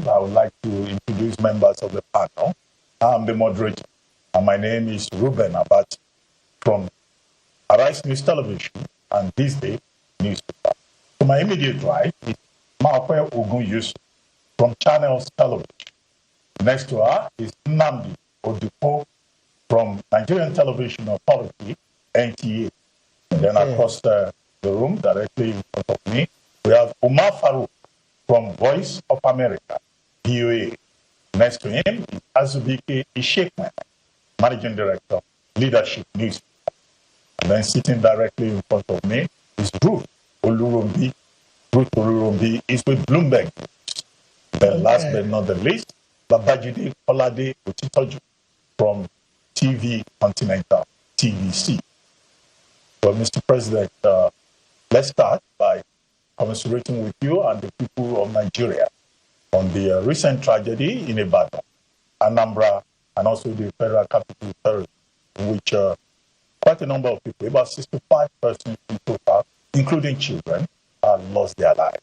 brief, I would like to introduce members of the panel. I'm the moderator, and my name is Ruben Abat from Arise News Television and This Day newspaper. To my immediate right is Maokwe Ogun Yusuf from Channels Television. Next to her is Nnamdi Odipo from Nigerian Television Authority, NTA. And then across the room, directly in front of me, we have Umar Farouk from Voice of America, VOA. Next to him is Azubike Ishekman, Managing Director, Leadership News. And then sitting directly in front of me is Ruth Olurumbi. Ruth Olurumbi is with Bloomberg. Then last but not the least, Babajide Olade Otitoju from TV Continental, TVC. So, Mr. President, let's start by commiserating with you and the people of Nigeria on the recent tragedy in Ibadan, Anambra, and also the Federal Capital Territory, in which quite a number of people, about 65 persons in total, including children, lost their lives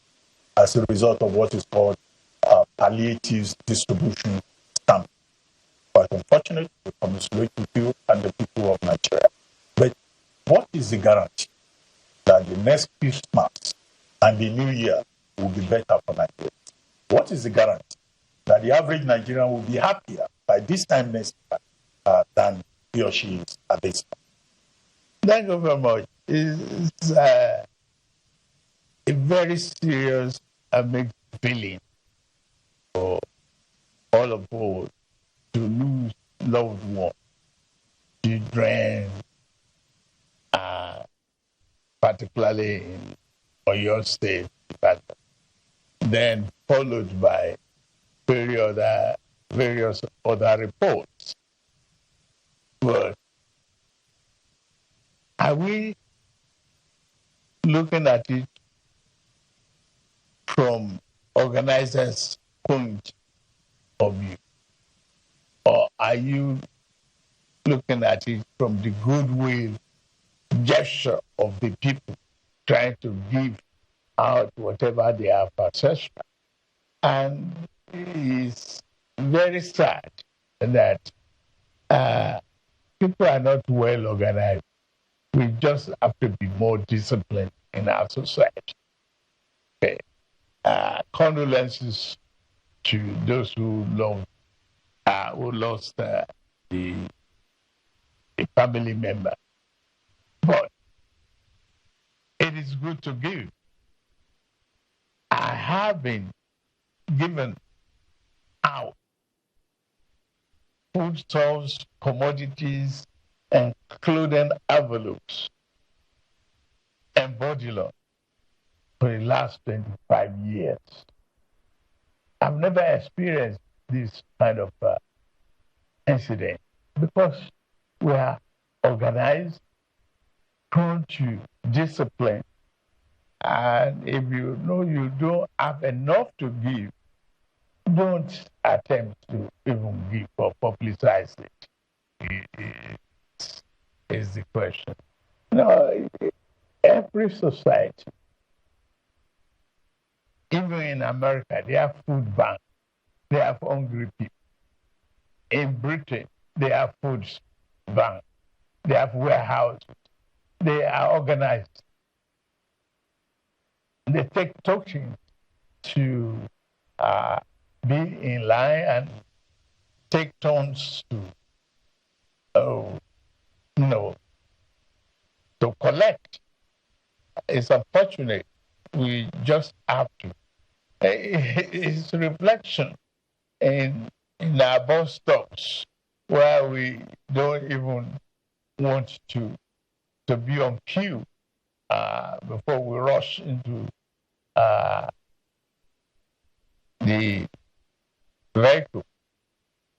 as a result of what is called palliative distribution stamp. Quite unfortunate, we commiserate with you and the people of Nigeria. But what is the guarantee that the next Christmas and the New Year will be better for Nigeria? What is the guarantee that the average Nigerian will be happier by this time next year than he or she is at this time? Thank you very much. It's a very serious and mixed feeling for all of us to lose loved ones, children, particularly in Oyo State, then followed by various other reports. But are we looking at it from organizers' point of view? Or are you looking at it from the goodwill gesture of the people trying to give out whatever they have access to? And it's very sad that people are not well organized. We just have to be more disciplined in our society. Okay. Condolences to those who lost the family member. But it is good to give. I have been given out foodstuffs, commodities, including envelopes and body loan for the last 25 years. I've never experienced this kind of incident because we are organized, prone to discipline, and if you know you don't have enough to give, don't attempt to even give or publicize it. Is the question. No, every society, even in America, they have food banks, they have hungry people. In Britain, they have food banks, they have warehouses, they are organized. They take talking to be in line and take turns to collect. It's unfortunate. We just have to. It's a reflection in our bus stops where we don't even want to be on queue before we rush into the vehicle.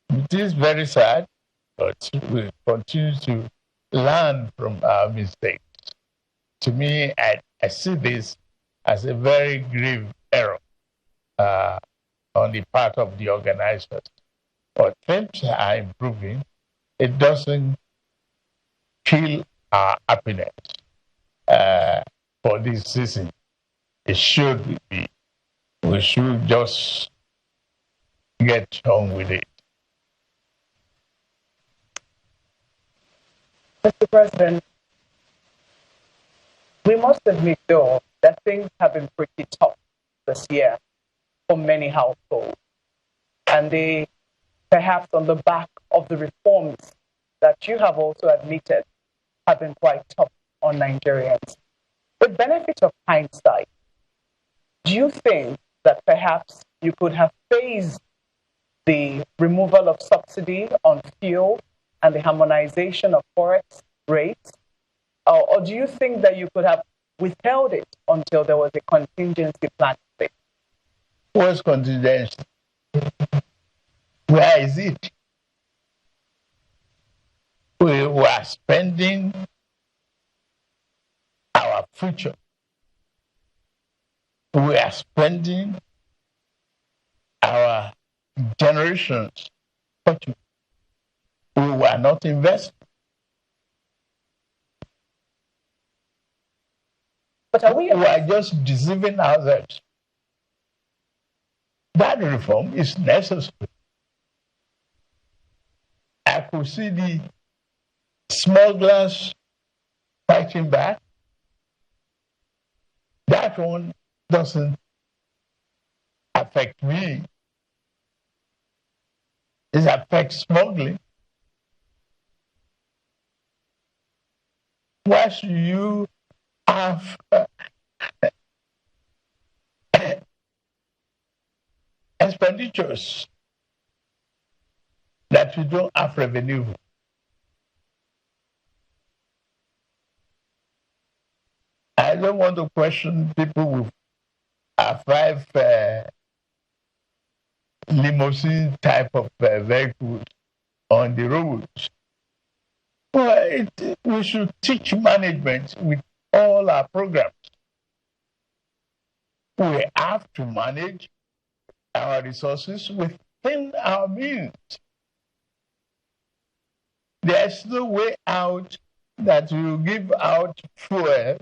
It is very sad, but we continue to learn from our mistakes. To me, I see this as a very grave error on the part of the organizers. But things are improving. It doesn't kill our happiness for this season. It should be. We should just get on with it. Mr. President, we must admit, though, that things have been pretty tough this year for many households. And they, perhaps on the back of the reforms that you have also admitted, have been quite tough on Nigerians. With benefit of hindsight, do you think that perhaps you could have phased the removal of subsidy on fuel and the harmonization of forex rates? Or do you think that you could have withheld it until there was a contingency plan? What's contingency? Where is it? We were spending our future. We are spending our generations' fortune. We were not investing. But we are just deceiving ourselves. That reform is necessary. I could see the smugglers fighting back. That one doesn't affect me. It affects smuggling. Why should you have expenditures that you don't have revenue? I don't want to question people with five limousine type of vehicles on the roads. But we should teach management with all our programs. We have to manage our resources within our means. There's no way out that you give out fuel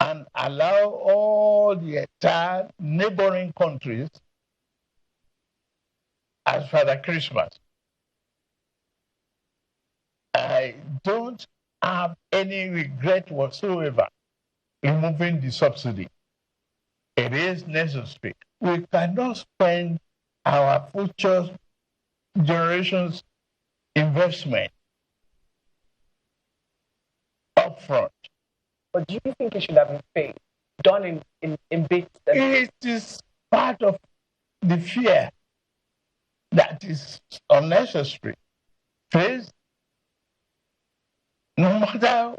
and allow all the entire neighboring countries as Father Christmas. I don't have any regret whatsoever removing the subsidy. It is necessary. We cannot spend our future generations' investment upfront. But do you think it should have been done in bits? It is part of the fear that is unnecessary. Please, no matter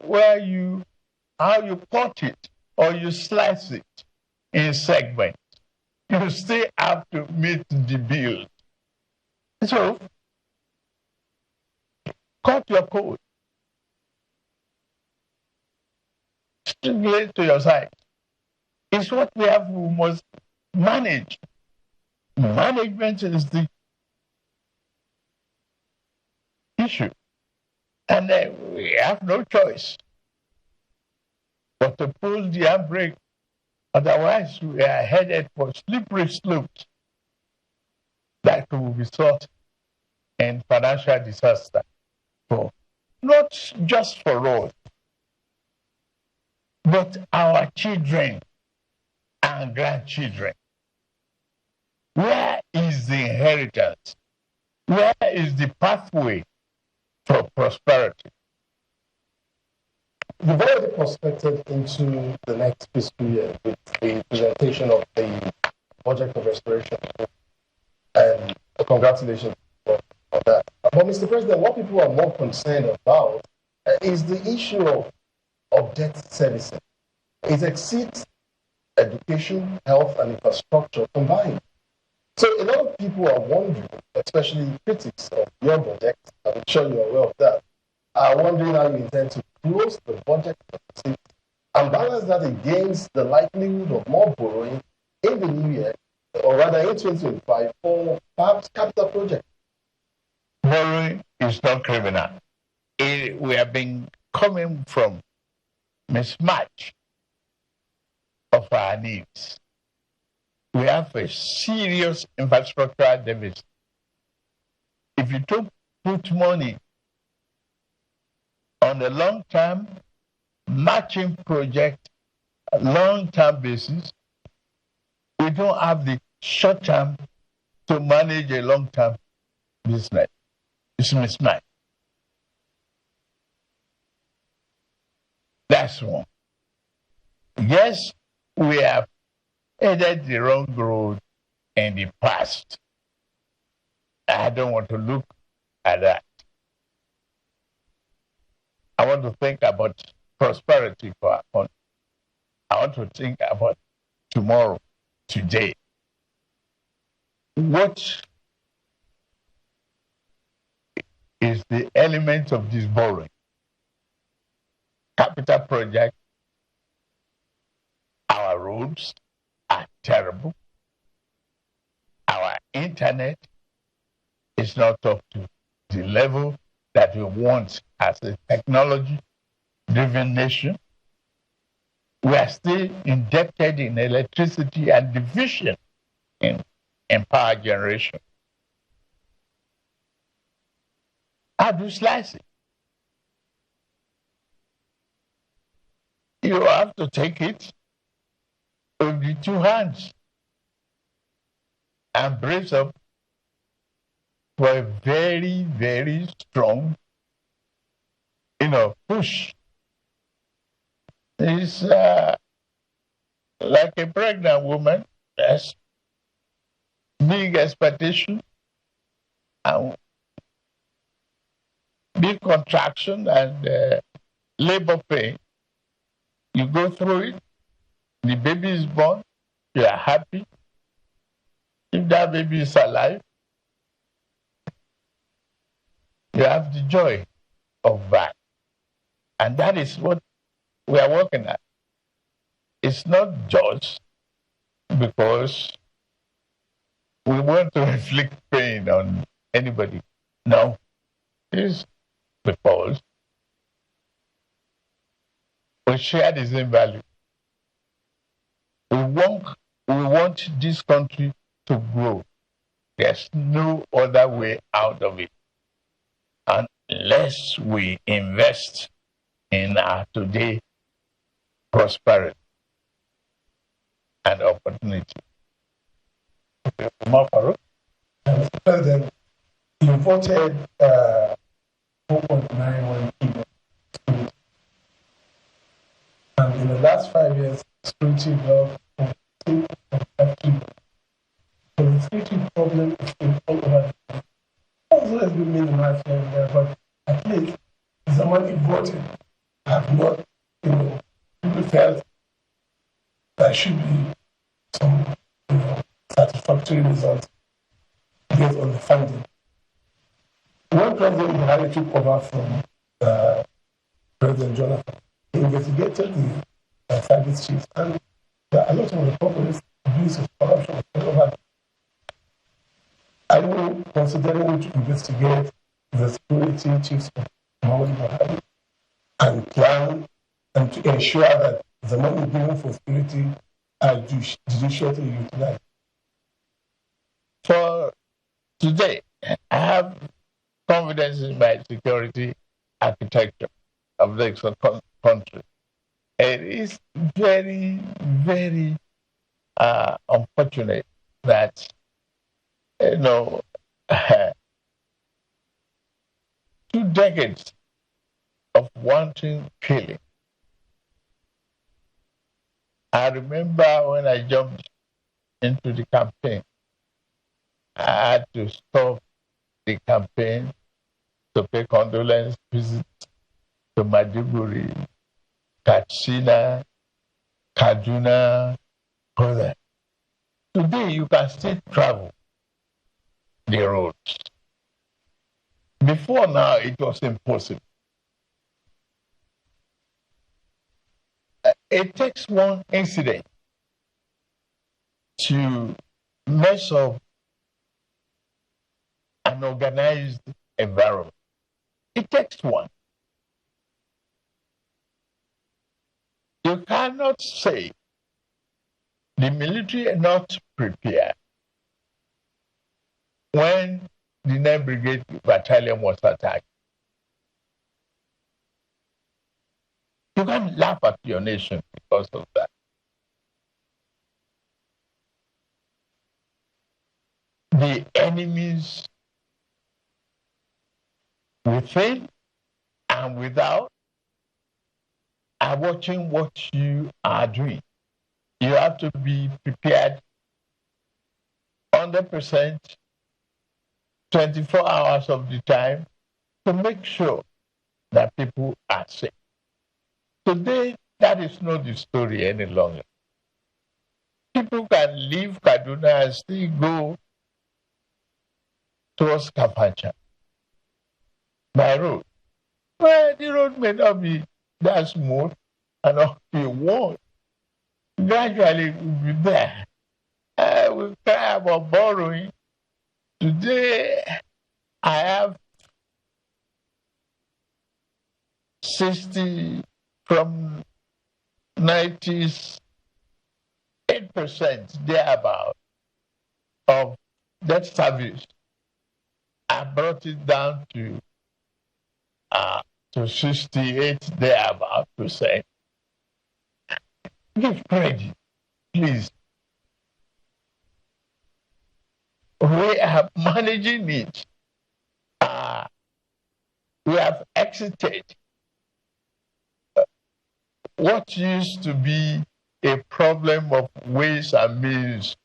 how you cut it or you slice it in segments, you still have to meet the bill. So, cut your code. Strictly to your side. It's what we must manage. Management is the issue. And we have no choice but to pull the handbrake. Otherwise, we are headed for slippery slopes that will result in financial disaster for not just for us, but our children and grandchildren. Where is the inheritance? Where is the pathway for prosperity? You've already prospected into the next fiscal year with the presentation of the budget of restoration, and congratulations on that. But Mr. President, what people are more concerned about is the issue of debt servicing. It exceeds education, health, and infrastructure combined. So a lot of people are wondering, especially critics of your budget, I'm sure you're aware of that, are wondering how you intend to close the budget deficit and balance that against the likelihood of more borrowing in the new year, or rather in 2025, for perhaps capital projects. Borrowing is not criminal. We have been coming from mismatch of our needs. we have a serious infrastructural deficit. If you don't put money on the long-term matching project, long-term basis, we don't have the short-term to manage a long-term business. It's mismatched. That's one. Yes, we have headed the wrong road in the past. I don't want to look at that. I want to think about prosperity for our country. I want to think about tomorrow, today. What is the element of this borrowing? Capital project, our roads are terrible. Our internet is not up to the level that we want as a technology-driven nation. We are still indebted in electricity and deficient in power generation. How do you slice it? You have to take it with the two hands and brace up for a very, very strong, push. It's like a pregnant woman. That's big expectation and big contraction and labor pain. You go through it, the baby is born, you are happy. If that baby is alive, you have the joy of that. And that is what we are working at. It's not just because we want to inflict pain on anybody. No, it's because we share the same value. We want this country to grow. There's no other way out of it unless we invest in our today prosperity and opportunity. Mr. President, you voted 4.91 billion. And in the last 5 years, security growth of 2.5 billion. But the security problem is still all over. Also has been minimized here and there, but at least the money voted have not, people felt there should be some, satisfactory results based on the funding. When President Buhari took over from President Jonathan, he investigated the service chiefs, and there are a lot of the populist abuse of corruption all over. Are you considering to investigate the security chiefs of Muhammadu Buhari and plan and to ensure that the money given for security are judicially utilized? For today, I have confidence in my security architecture of the country. It is very, very unfortunate that 2 decades of wanting killing. I remember when I jumped into the campaign, I had to stop the campaign to pay condolence visits to Maiduguri, Katsina, Kaduna, all that. Today, you can still travel the roads. Before now, it was impossible. It takes one incident to mess up an organized environment. It takes one. You cannot say the military are not prepared. When the 9th Brigade Battalion was attacked, you can't laugh at your nation because of that. The enemies within and without are watching what you are doing. You have to be prepared 100%, 24 hours of the time to make sure that people are safe. Today, that is not the story any longer. People can leave Kaduna and still go towards Kapacha by road. Well, the road may not be that smooth and not be worn. Gradually, we'll be there. We cry about borrowing. Today, I have 60 from 98% thereabout of debt service. I brought it down to 68 thereabout percent. Give credit, please. We are managing it. We have exited what used to be a problem of ways and means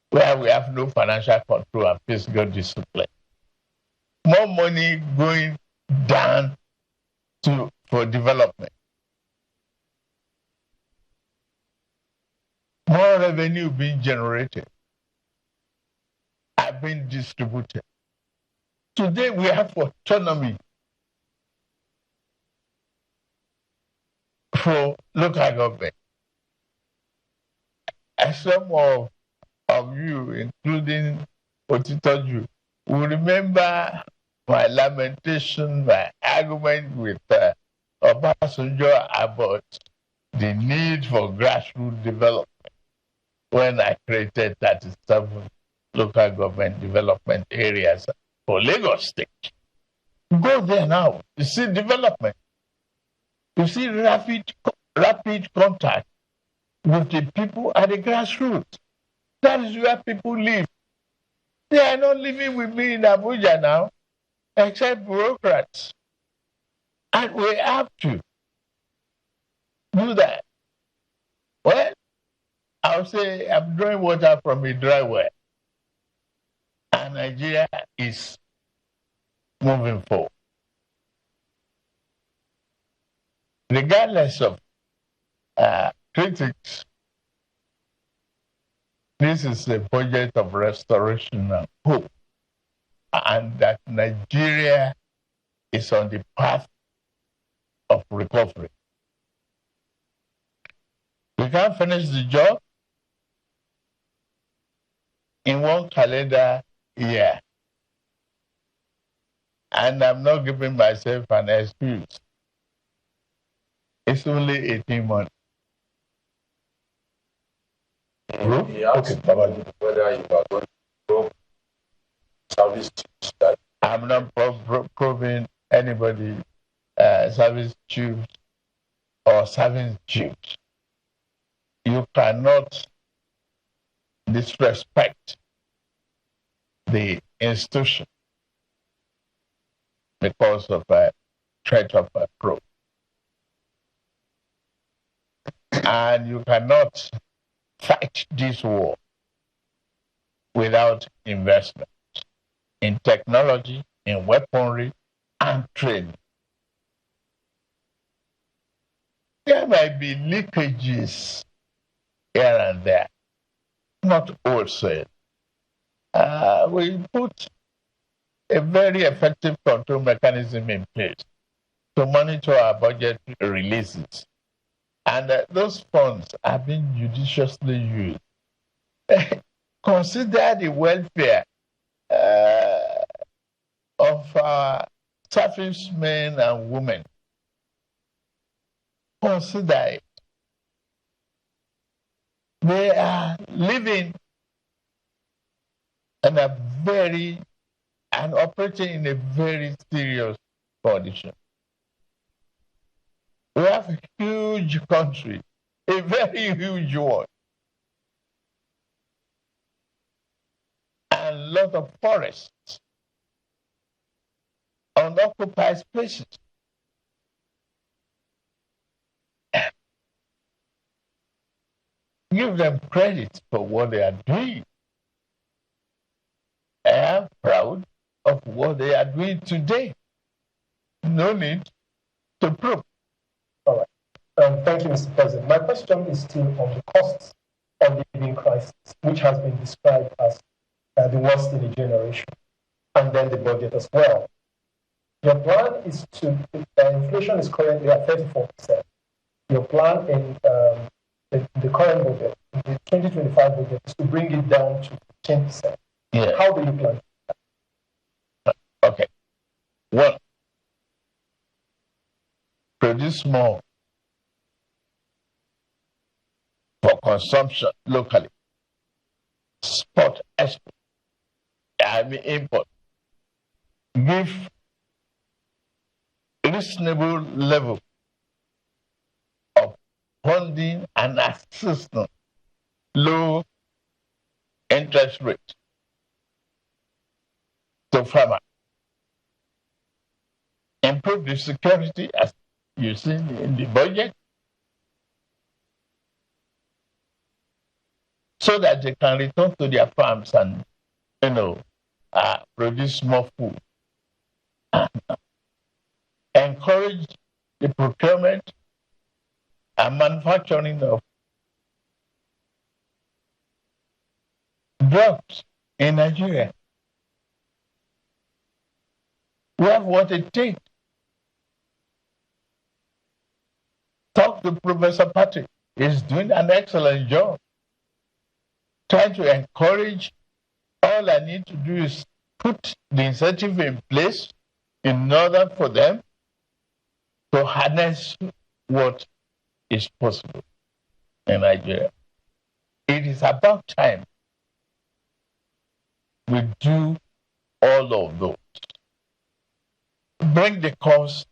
where we have no financial control and physical discipline. More money going down for development. More revenue being generated are being distributed. Today we have autonomy for local government. And some of you, including Otitoju, will remember my lamentation, my argument with Obasanjo about the need for grassroots development when I created 37 local government development areas for Lagos State. Go there now, you see development. You see rapid contact with the people at the grassroots. That is where people live. They are not living with me in Abuja now, except bureaucrats. And we have to do that. Well, I'll say I'm drawing water from a dry well. And Nigeria is moving forward. Regardless of critics, this is a budget of restoration and hope. And that Nigeria is on the path of recovery. We can't finish the job in one calendar year. And I'm not giving myself an excuse. It's only 18 months. He asked whether you are going to probe service chiefs that I'm not proving anybody service chiefs or service chiefs. You cannot disrespect the institution because of a threat of a probe. And you cannot fight this war without investment in technology, in weaponry, and training. There might be leakages here and there, not wholesale. We put a very effective control mechanism in place to monitor our budget releases. And those funds are being judiciously used. Consider the welfare of our servicemen and women. Consider it. They are living in a very and operating in a very serious condition. We have a huge country, a very huge one, and a lot of forests, unoccupied spaces. Give them credit for what they are doing. I am proud of what they are doing today. No need to prove. All right. Thank you, Mr. President. My question is still on the costs of living crisis, which has been described as the worst in a generation, and then the budget as well. Your plan is to, inflation is currently at 34%. Your plan in the current budget, the 2025 budget, is to bring it down to 10%. Yeah. How do you plan? Okay. One, produce more for consumption locally. Spot export. I mean import. Give reasonable level of funding and assistance, low interest rate to farmers. Improve the security as you see in the budget, so that they can return to their farms and produce more food. Encourage the procurement and manufacturing of drugs in Nigeria. We have what it takes. Talk to Professor Patrick. He's doing an excellent job. Trying to encourage. All I need to do is put the incentive in place in order for them to harness what is possible in Nigeria. It is about time we do all of those. Bring the cost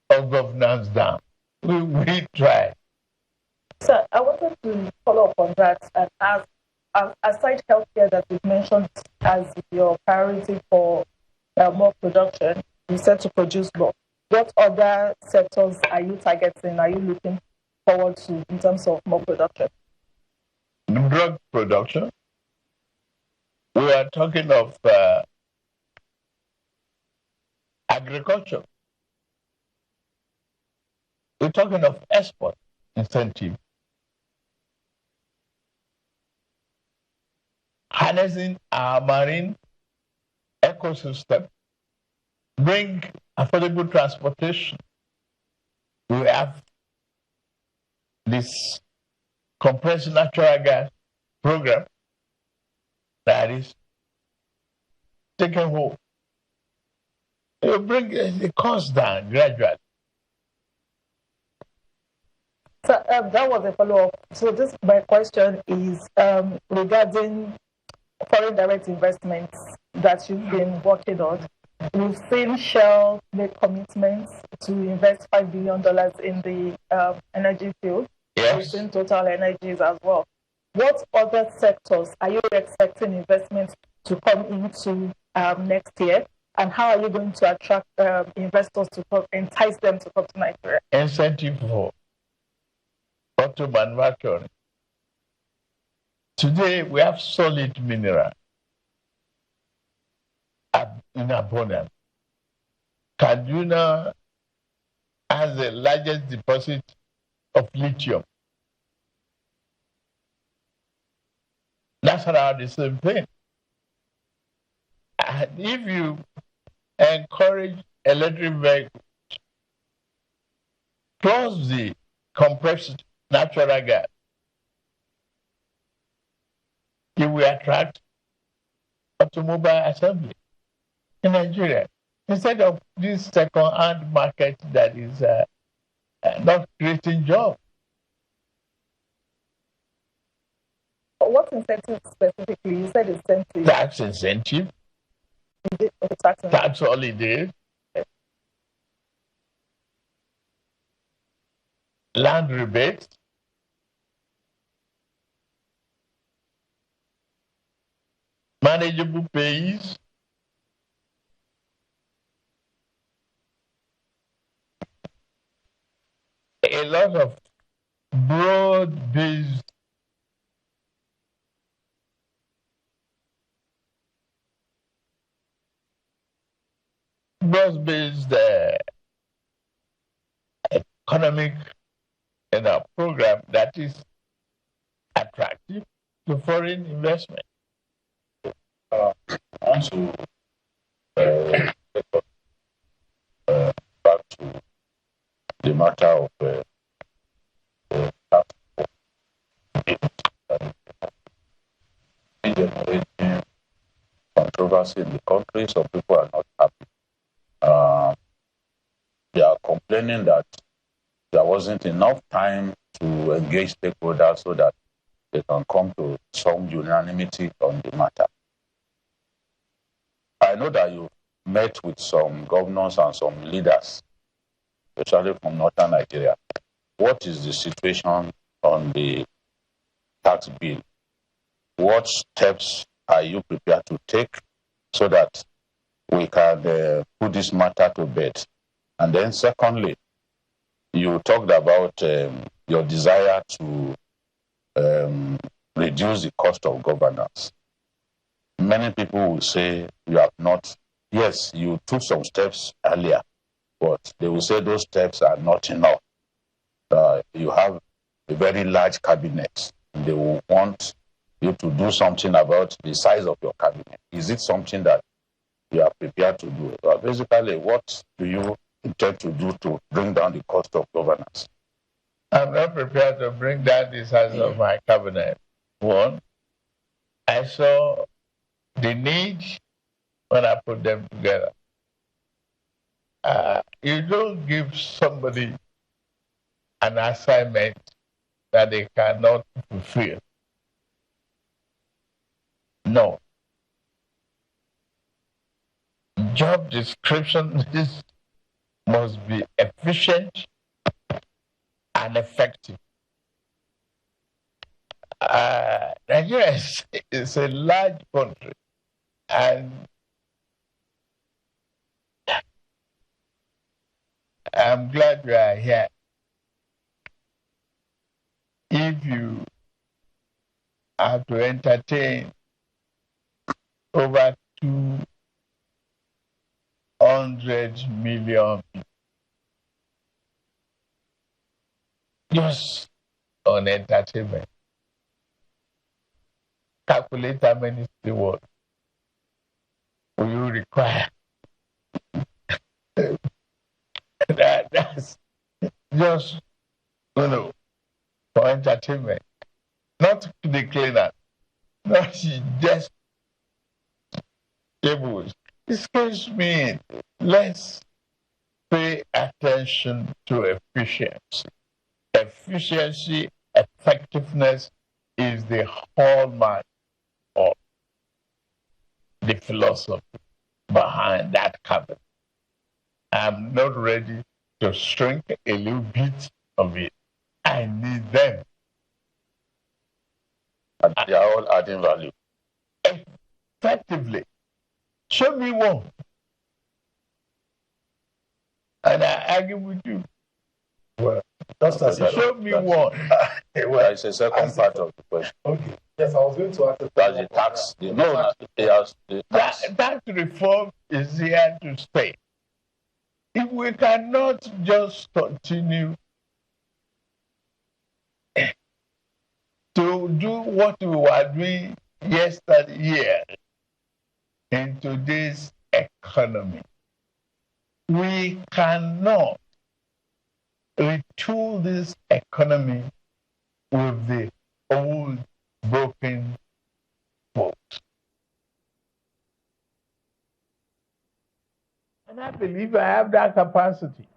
of governance down. We try. So I wanted to follow up on that and ask, aside healthcare that you've mentioned as your priority for more production, you said to produce more. What other sectors are you targeting? Are you looking forward to in terms of more production? Drug production. We are talking of agriculture. We're talking of export incentive. Harnessing our marine ecosystem. Bring affordable transportation. We have this compressed natural gas program that is taking hold. It will bring the cost down gradually. So that was a follow-up. So this, my question is regarding foreign direct investments that you've been working on. We've seen Shell make commitments to invest $5 billion in the energy field. Yes. We've seen Total Energies as well. What other sectors are you expecting investments to come into next year? And how are you going to attract investors to come, entice them to come to Nigeria? Incentive for auto manufacturing. Today, we have solid mineral in abundance. Kaduna has the largest deposit of lithium. That's around the same thing. And if you encourage electric vehicles, plus the compressed natural gas, you will attract automobile assembly in Nigeria instead of this second-hand market that is not creating jobs. what incentive specifically? You said incentive. Tax incentive. Okay, tax incentive. Tax holiday. Land rebates. Manageable pays. A lot of broad-based economic program that is attractive to foreign investment. Also, back to the matter of generating controversy in the country. Some people are not happy. They are complaining that there wasn't enough time to engage stakeholders so that they can come to some unanimity on the matter. I know that you met with some governors and some leaders, especially from northern Nigeria. What is the situation on the tax bill? What steps are you prepared to take so that we can put this matter to bed? And then secondly, you talked about your desire to reduce the cost of governance. Many people will say you have not. Yes, you took some steps earlier, but they will say those steps are not enough. You have a very large cabinet. They will want you to do something about the size of your cabinet. Is it something that you are prepared to do? Basically, what do you intend to do to bring down the cost of governance? I'm not prepared to bring down the size of my cabinet. One, I saw the need when I put them together. You don't give somebody an assignment that they cannot fulfill. No. Job description must be efficient and effective. Nigeria is a large country, and I'm glad you are here. If you have to entertain over 200 million people just on entertainment, calculate how many stewards will you require. That's just, for entertainment. Not the cleaner, not just tables. Excuse me, let's pay attention to efficiency. Efficiency, effectiveness is the hallmark of the philosophy behind that cabinet. I'm not ready to shrink a little bit of it. I need them. And they are all adding value. Effectively. Show me one. And I argue with you. Well, show me one. There is a second part of the question. Okay. Yes, I was going to ask that's the tax. The tax. Tax reform is here to stay. If we cannot just continue to do what we were doing yesterday in today's economy, we cannot retool this economy with the old broken folks. And I believe I have that capacity.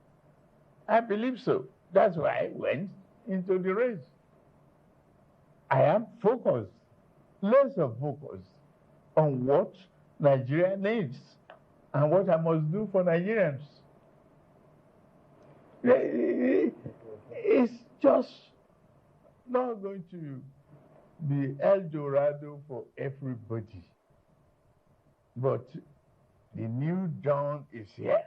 I believe so. That's why I went into the race. I am focused lesser focus on what Nigeria needs and what I must do for Nigerians. It's just not going to be El Dorado for everybody. But the new dawn is here.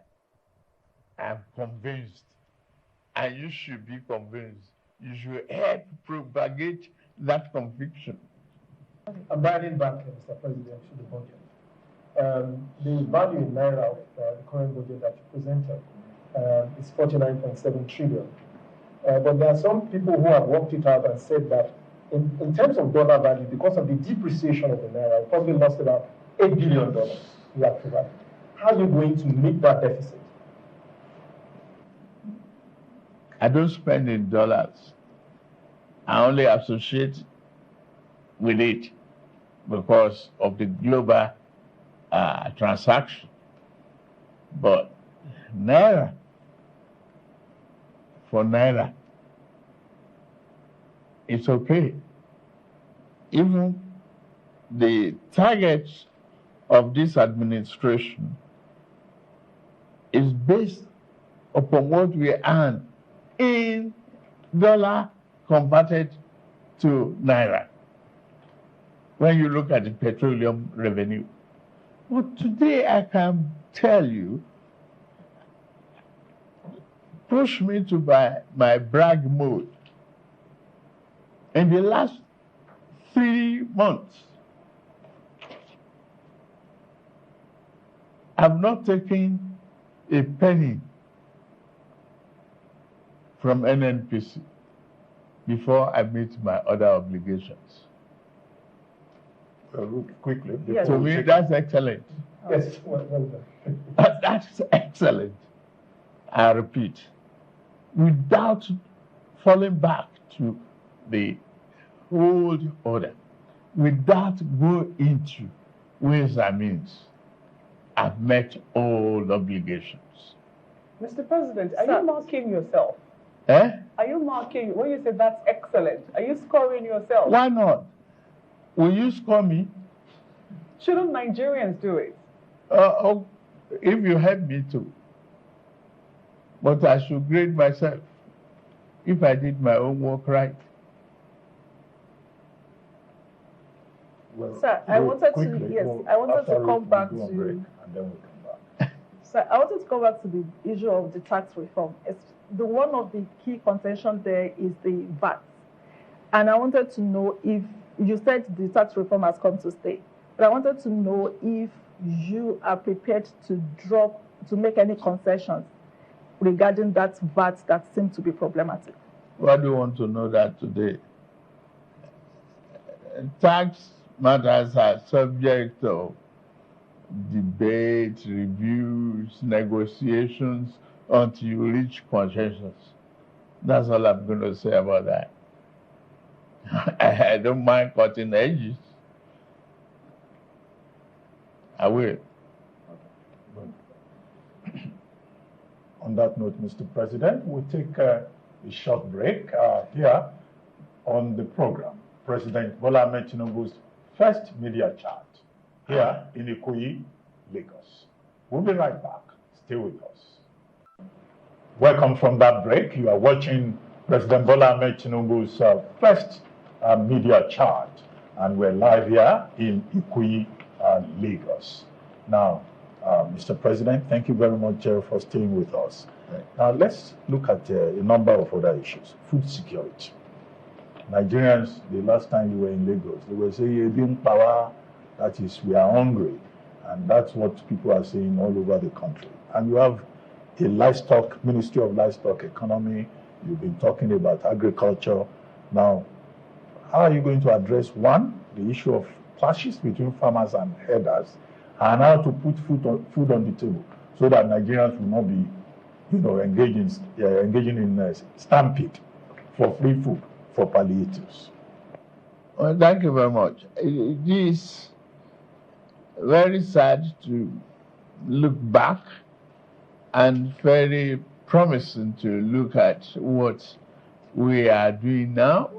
I'm convinced, and you should be convinced. You should help propagate that conviction. I'm bringing back, Mr. President, to the budget. The value in Naira of the current budget that you presented is 49.7 trillion. But there are some people who have worked it out and said that in terms of dollar value, because of the depreciation of the Naira, we probably lost about $8 billion in actual value. How are you going to meet that deficit? I don't spend in dollars. I only associate with it because of the global transaction. But Naira, for Naira, it's okay. Even the targets of this administration is based upon what we earn in dollar converted to Naira. When you look at the petroleum revenue. But today I can tell you, push me to my brag mode. In the last 3 months, I've not taken a penny from NNPC before I meet my other obligations. Quickly. Yes. To me, that's excellent. Yes, well done. That's excellent. I repeat, without falling back to the old order, without going into ways and means, I've met all obligations. Mr. President, are Sir. you marking yourself? Eh? Are you marking, when you say that's excellent, are you scoring yourself? Why not? Will you score me? Shouldn't Nigerians do it? If you help me to. But I should grade myself if I did my own work right. Well, Sir, I wanted quickly, to, yes, well, I wanted after to come we back go on to, break, and then we come back. sir, I wanted to come back to the issue of the tax reform. The one of the key contention there is the VAT. And I wanted to know if, you said the tax reform has come to stay, but I wanted to know if you are prepared to make any concessions regarding that VAT that seemed to be problematic. Why do you want to know that today? Tax matters are subject of debate, reviews, negotiations until you reach consensus. That's all I'm going to say about that. I don't mind cutting edges. I will. On that note, Mr. President, we'll take a short break here on the program. President Bola Ahmed Tinubu's first media chat here in Ikoyi, Lagos. We'll be right back. Stay with us. Welcome from that break. You are watching President Bola Ahmed Tinubu's first media chat, and we're live here in Ikoyi, Lagos. Now, Mr. President, thank you very much for staying with us. Now, let's look at a number of other issues. Food security. Nigerians, the last time you were in Lagos, they were saying, being power, that is, we are hungry. And that's what people are saying all over the country. And you have a livestock, Ministry of Livestock Economy. You've been talking about agriculture. Now, how are you going to address, one, the issue of clashes between farmers and herders, and how to put food on the table so that Nigerians will not be, engaging in stampede for free food for palliatives? Well, thank you very much. It is very sad to look back and very promising to look at what we are doing now.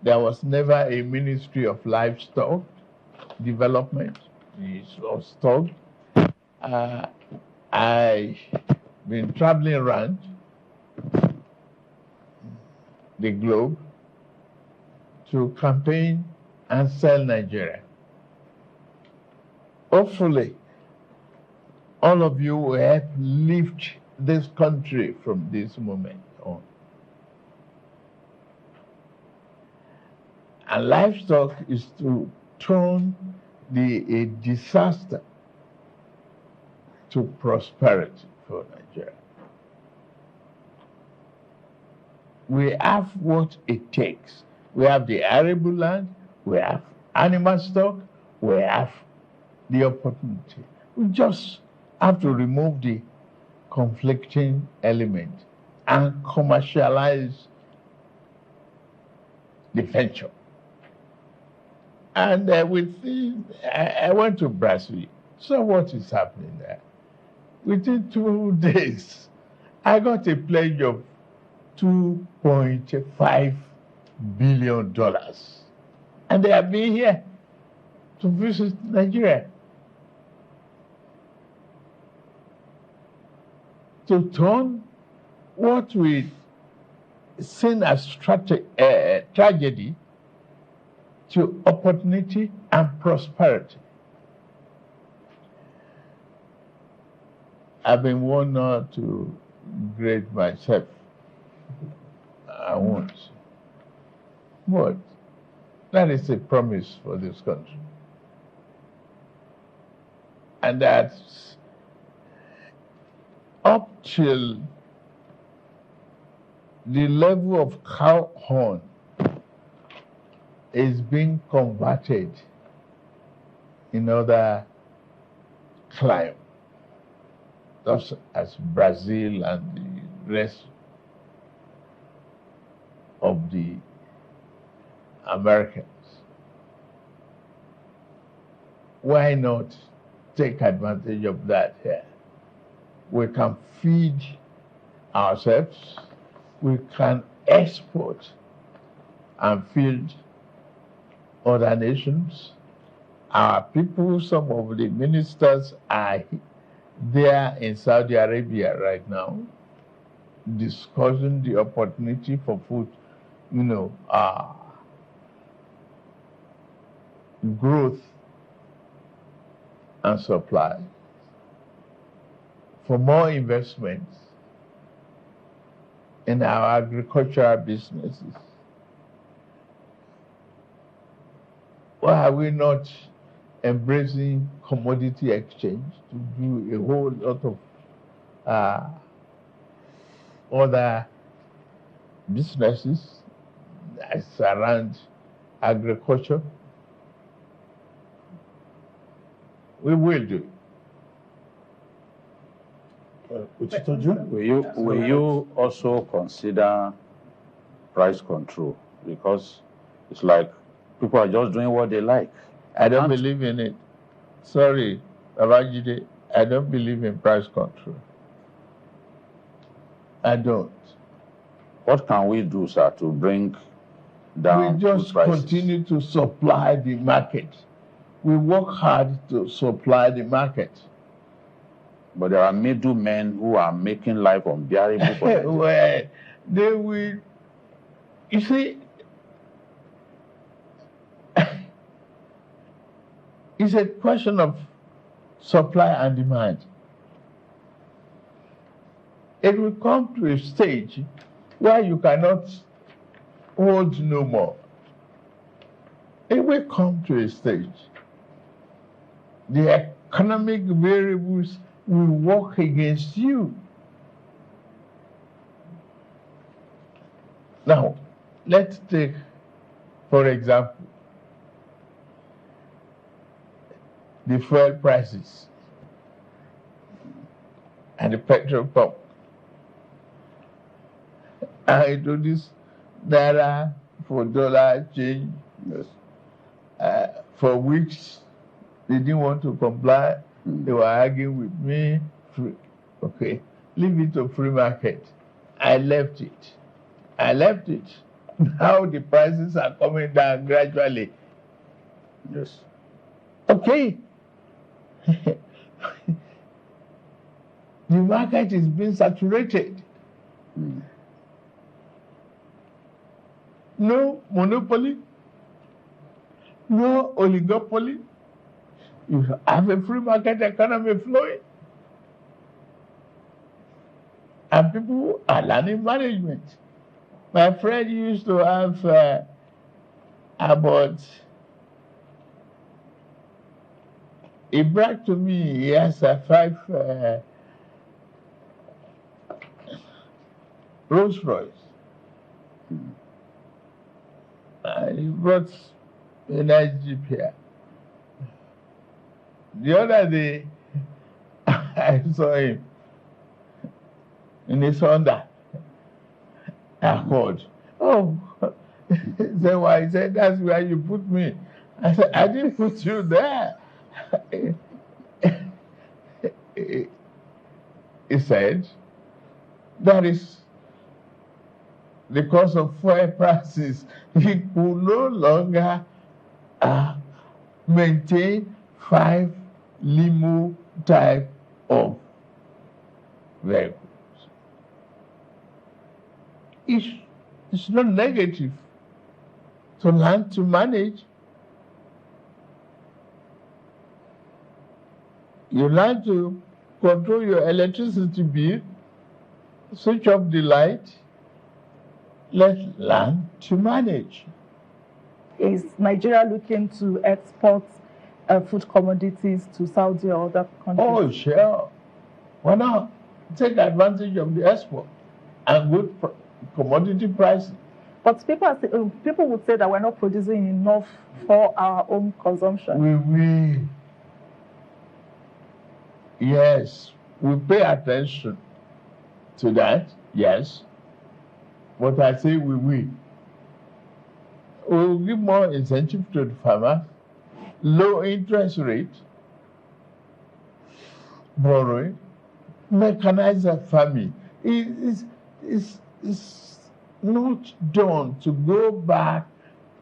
There was never a Ministry of Livestock Development or stock. I've been traveling around the globe to campaign and sell Nigeria. Hopefully, all of you will help lift this country from this moment on. And livestock is to turn a disaster to prosperity for Nigeria. We have what it takes. We have the arable land, we have animal stock, we have the opportunity. We just have to remove the conflicting element and commercialize the venture. And I went to Brazil. So what is happening there? Within 2 days, I got a pledge of $2.5 billion. And they have been here to visit Nigeria, to turn what we seen as tragedy to opportunity and prosperity. I've been warned not to grade myself. I won't. But that is a promise for this country. And that's up till the level of cow horn is being converted in other climes, just as Brazil and the rest of the Americans. Why not take advantage of that here? We can feed ourselves, we can export and feed other nations. Our people, some of the ministers are there in Saudi Arabia right now discussing the opportunity for food, growth and supply, for more investments in our agricultural businesses. Why are we not embracing commodity exchange to do a whole lot of other businesses that surround agriculture? We will do. Will you also consider price control? Because it's like people are just doing what they like. I don't believe in it. Sorry, Babajide, I don't believe in price control. I don't. What can we do, sir, to bring down We just continue to supply the market. We work hard to supply the market. But there are middlemen who are making life unbearable for them. Well, they will. You see, it's a question of supply and demand. It will come to a stage where you cannot hold no more. It will come to a stage. The economic variables will work against you. Now, let's take, for example, the fuel prices and the petrol pump. I introduced Naira for dollar change. Yes. For weeks, they didn't want to comply. They were arguing with me. Okay, leave it to free market. I left it. Now the prices are coming down gradually. Yes. Okay. The market is being saturated. No monopoly, no oligopoly. You have a free market economy flowing. And people are learning management. My friend used to have about, he bragged to me, he has 5 Rolls Royce. He brought a nice Jeep here. The other day, I saw him in his Honda Accord. Oh, he said, why? He said, that's where you put me. I said, I didn't put you there. He said, that is because of fuel prices. He could no longer maintain 5 limo type of vehicles. It's not negative to learn to manage. You learn to control your electricity bill, switch off the light. Let's learn to manage. Is Nigeria looking to export food commodities to Saudi or other countries? Oh, sure. Why not? Take advantage of the export and good commodity pricing. But people would say that we're not producing enough for our own consumption. Yes, we pay attention to that, yes. But I say we will. We'll give more incentive to the farmers, low interest rate, borrowing, mechanized farming. It's not done to go back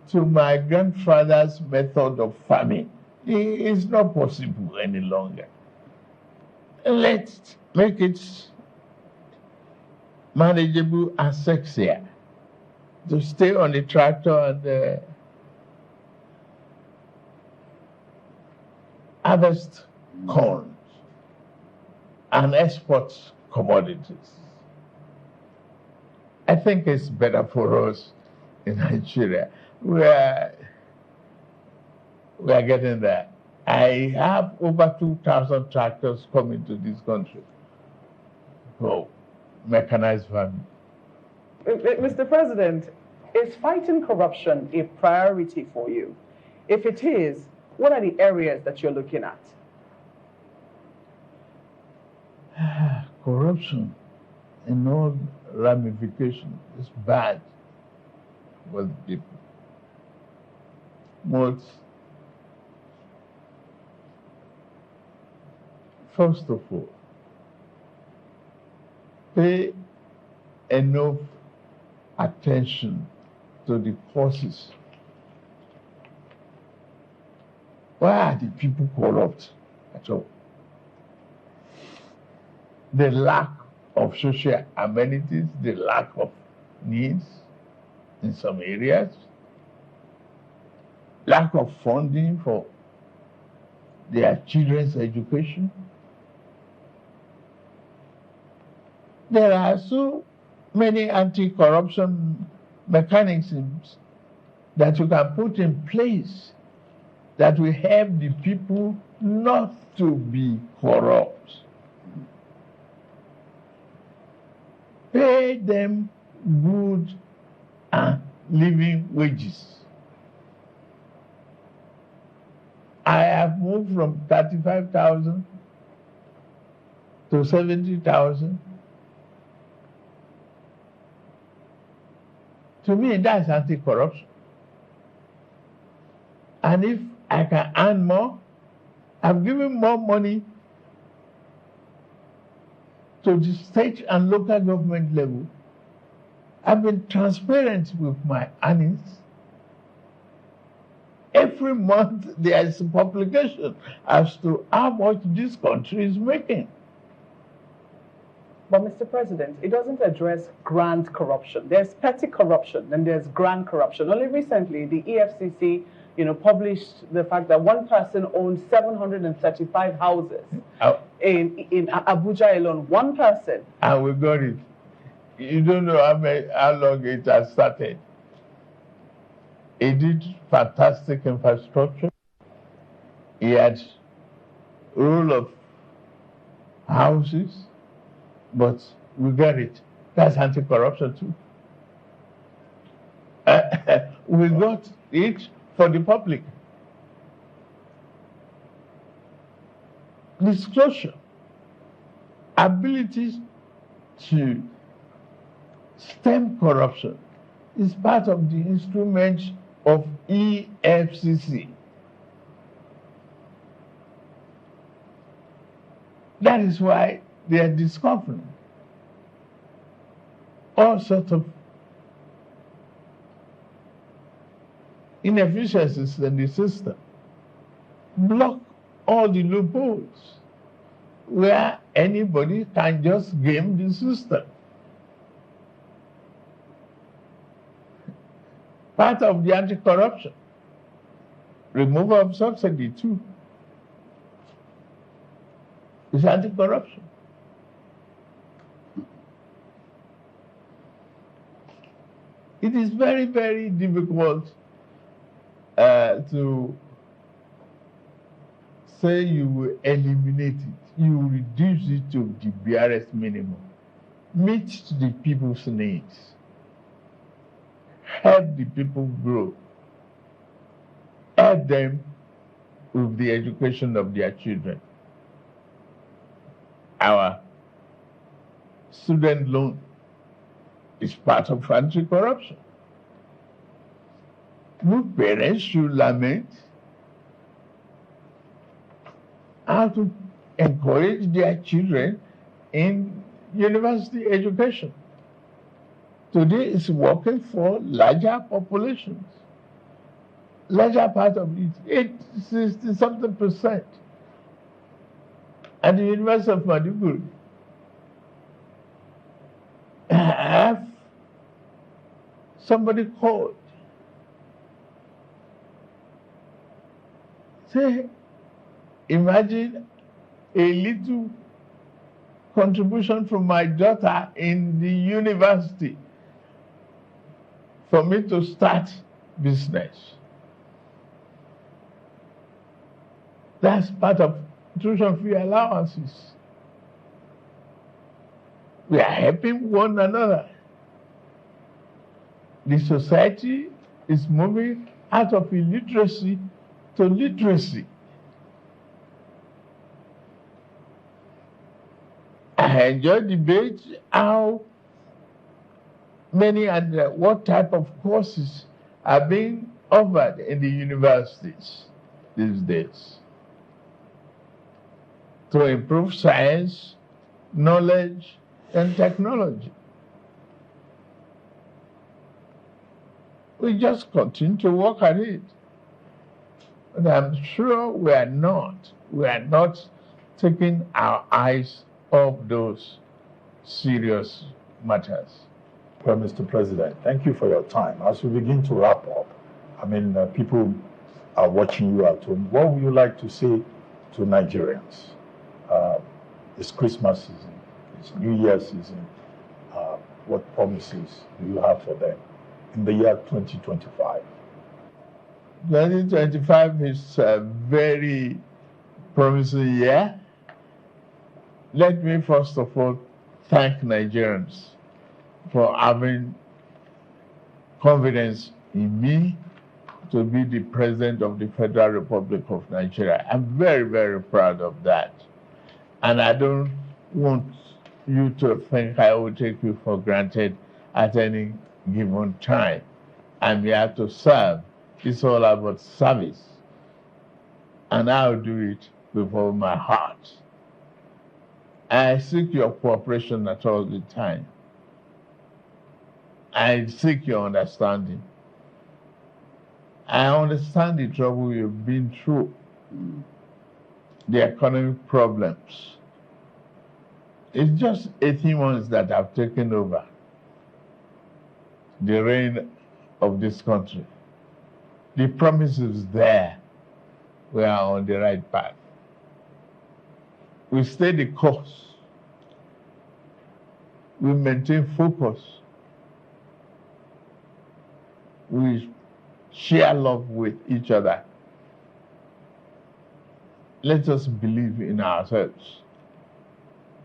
to my grandfather's method of farming. It's not possible any longer. Let's make it manageable and sexier to stay on the tractor and harvest corn and export commodities. I think it's better for us in Nigeria. We are getting there. I have over 2,000 tractors coming to this country. So, mechanized farming. Mr. President, is fighting corruption a priority for you? If it is, what are the areas that you're looking at? Corruption in all ramifications is bad for the people. But first of all, pay enough attention to the causes. Why are the people corrupt at all? The lack of social amenities, the lack of needs in some areas, lack of funding for their children's education. There are so many anti-corruption mechanisms that you can put in place that will help the people not to be corrupt. Pay them good and living wages. I have moved from 35,000 to 70,000. To me, that's anti-corruption. And if I can earn more, I'm giving more money to the state and local government level. I've been transparent with my earnings. Every month there is a publication as to how much this country is making. But Mr. President, it doesn't address grand corruption. There's petty corruption and there's grand corruption. Only recently, the EFCC, published the fact that one person owned 735 houses in Abuja alone. One person. And we got it. You don't know how long it has started. It did fantastic infrastructure. He had a rule of houses, but we got it. That's anti-corruption too. We got it for the public. Disclosure, ability to stem corruption is part of the instrument of EFCC. That is why they are discovering all sorts of inefficiencies in the system, block all the loopholes where anybody can just game the system. Part of the anti-corruption, removal of subsidy too, is anti-corruption. It is very, very difficult to say you will eliminate it. You will reduce it to the barest minimum. Meet the people's needs. Help the people grow. Help them with the education of their children. Our student loan is part of anti-corruption. No parents should lament how to encourage their children in university education. Today is working for larger populations. Larger part of it, 60-something%. At the University of Maiden, I have somebody called. Say, imagine a little contribution from my daughter in the university for me to start business. That's part of tuition fee allowances. We are helping one another. The society is moving out of illiteracy to literacy. I enjoy debate how many and what type of courses are being offered in the universities these days to improve science, knowledge, and technology. We just continue to work at it. But I'm sure we are not taking our eyes off those serious matters. Well, Mr. President, thank you for your time. As we begin to wrap up, people are watching you at home. What would you like to say to Nigerians? It's Christmas season, it's New Year season. What promises do you have for them in the year 2025? 2025 is a very promising year. Let me first of all thank Nigerians for having confidence in me to be the President of the Federal Republic of Nigeria. I'm very, very proud of that. And I don't want you to think I will take you for granted at any given time. I'm here to serve. It's all about service. And I'll do it with all my heart. I seek your cooperation at all the time. I seek your understanding. I understand the trouble you've been through, the economic problems. It's just 18 months that have taken over the reign of this country. The promises there, we are on the right path. We stay the course. We maintain focus. We share love with each other. Let us believe in ourselves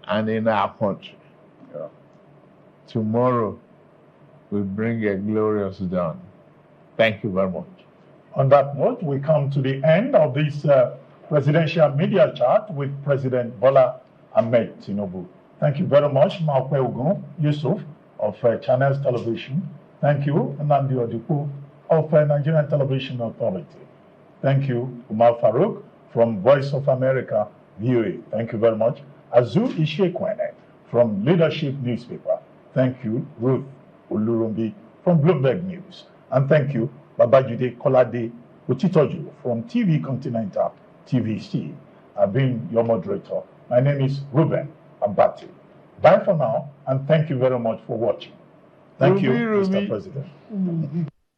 and in our country. Yeah. Tomorrow will bring a glorious dawn. Thank you very much. On that note, we come to the end of this presidential media chat with President Bola Ahmed Tinubu. Thank you very much, Maokwe Ogun Yusuf of Channels Television. Thank you, Nnamdi Odiku of Nigerian Television Authority. Thank you, Umar Farouk from Voice of America, VOA. Thank you very much. Azu Ishekwene from Leadership Newspaper. Thank you, Ruth Olurumbi from Bloomberg News. And thank you, Babajude Kolade Utitoju from TV Continental TVC. I've been your moderator. My name is Ruben Abati. Bye for now, and thank you very much for watching. Thank you, Mr. President.